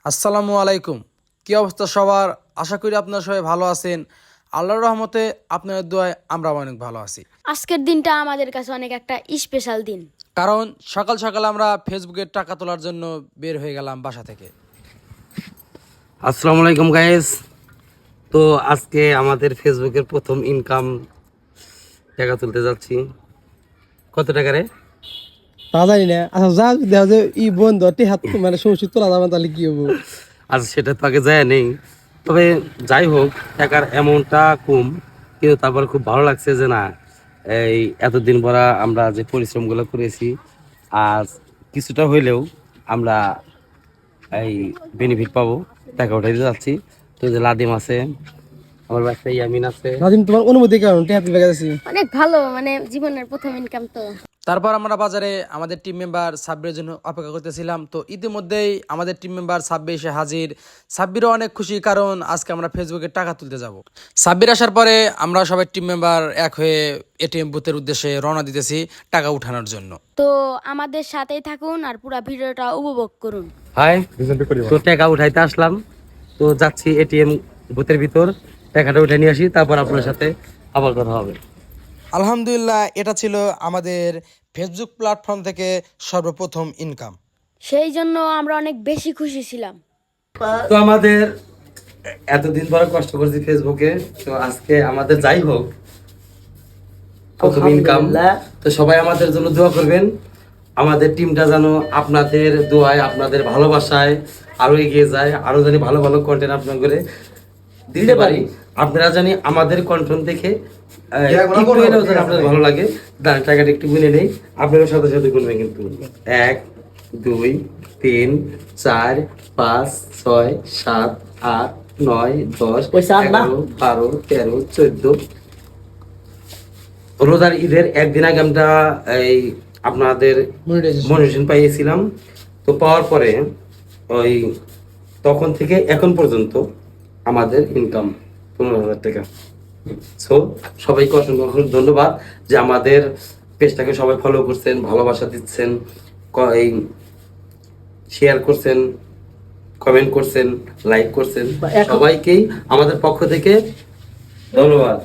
আসসালামু আলাইকুম। কি অবস্থা সবার? আশা করি আপনারা সবাই ভালো আছেন। আল্লাহর রহমতে আপনাদের দোয়ায় আমরা অনেক ভালো আছি। আজকের দিনটা আমাদের কাছে অনেক একটা স্পেশাল দিন। কারণ সকাল সকাল আমরা ফেসবুকে টাকা তোলার জন্য বের হয়ে গেলাম বাসা থেকে। আসসালামু আলাইকুম গাইস। তো আজকে আমাদের ফেসবুকের প্রথম ইনকাম টাকা তুলতে যাচ্ছি। কত টাকা রে? তা জানি না। আচ্ছা যা দেখা যায় ই বন্ধ হাত মানে সমস্যা তোলা যাবে না, তাহলে কি হবো? আচ্ছা সেটা তো আগে যায় নেই, তবে যাই হোক টাকার অ্যামাউন্টটা কম, কিন্তু তারপর খুব ভালো লাগছে যে না, এই এতদিন পর আমরা যে পরিশ্রমগুলো করেছি আজ কিছুটা হইলেও আমরা এই বেনিফিট পাবো, টাকা উঠাইতে যাচ্ছি। তো যে লাদিম আছে, আমার বাচ্চা ইয়ামিন আছে। নাজিম, তোমার অনুমতি কেমন? হাত লেগে যাচ্ছি। অনেক ভালো, মানে জীবনের প্রথম ইনকাম তো। তারপর আমরা বাজারে আমাদের টিম মেম্বার সাব্বিরের জন্য অপেক্ষা করতেছিলাম। তো ইতিমধ্যেই আমাদের টিম মেম্বার সাব্বির এসে হাজির। সাব্বিরও অনেক খুশি, কারণ আজকে আমরা ফেসবুকে টাকা তুলতে যাব। সাব্বির আসার পরে আমরা সবাই টিম মেম্বার এক হয়ে এটিএম বুথের উদ্দেশ্যে রওনা দিতেছি টাকা উঠানোর জন্য। তো আমাদের সাথেই থাকুন আর পুরো ভিডিওটা উপভোগ করুন। হাই, তো টাকা উঠাইতে আসলাম, তো যাচ্ছি এটিএম বুথের ভিতর, টাকাটা উঠে নিয়ে আসি, তারপর আপনার সাথে আবার কথা হবে। আলহামদুলিল্লাহ, এটা ছিল আমাদের ফেসবুক প্ল্যাটফর্ম থেকে সর্বপ্রথম ইনকাম। সেই জন্য আমরা অনেক বেশি খুশি ছিলাম। তো আমাদের এতদিন পরে কষ্ট করছি ফেসবুকে, তো আজকে আমাদের যাই হোক প্রথম ইনকাম। তো সবাই আমাদের জন্য দোয়া করবেন, আমাদের টিমটা যেন আপনাদের দোয়ায় আপনাদের ভালোবাসায় আরো এগিয়ে যায়, আরো জানি ভালো ভালো কন্টেন্ট আপনার করে দিতে পারি। আপনারা জানি আমাদের কন্টেন্ট দেখে একটু হলেও যেন আপনাদের ভালো লাগে। দাঁড়ান, টাকাটা একটু গুনে নেই, আপনাদের সাথে সাথে গুনবেন কিন্তু। 1 2 3 4 5 6 7 8 9 10 11 12 13 14। রোজার ঈদের একদিন আগে আমরা এই আপনাদের মনিটাইজেশন পাইয়েছিলাম। তো পাওয়ার পরে ওই তখন থেকে এখন পর্যন্ত আমাদের ইনকাম 15,000 টাকা। সো সবাইকে অসংখ্য অসংখ্য ধন্যবাদ যে আমাদের পেজটাকে সবাই ফলো করছেন, ভালোবাসা দিচ্ছেন, এই শেয়ার করছেন, কমেন্ট করছেন, লাইক করছেন। সবাইকেই আমাদের পক্ষ থেকে ধন্যবাদ।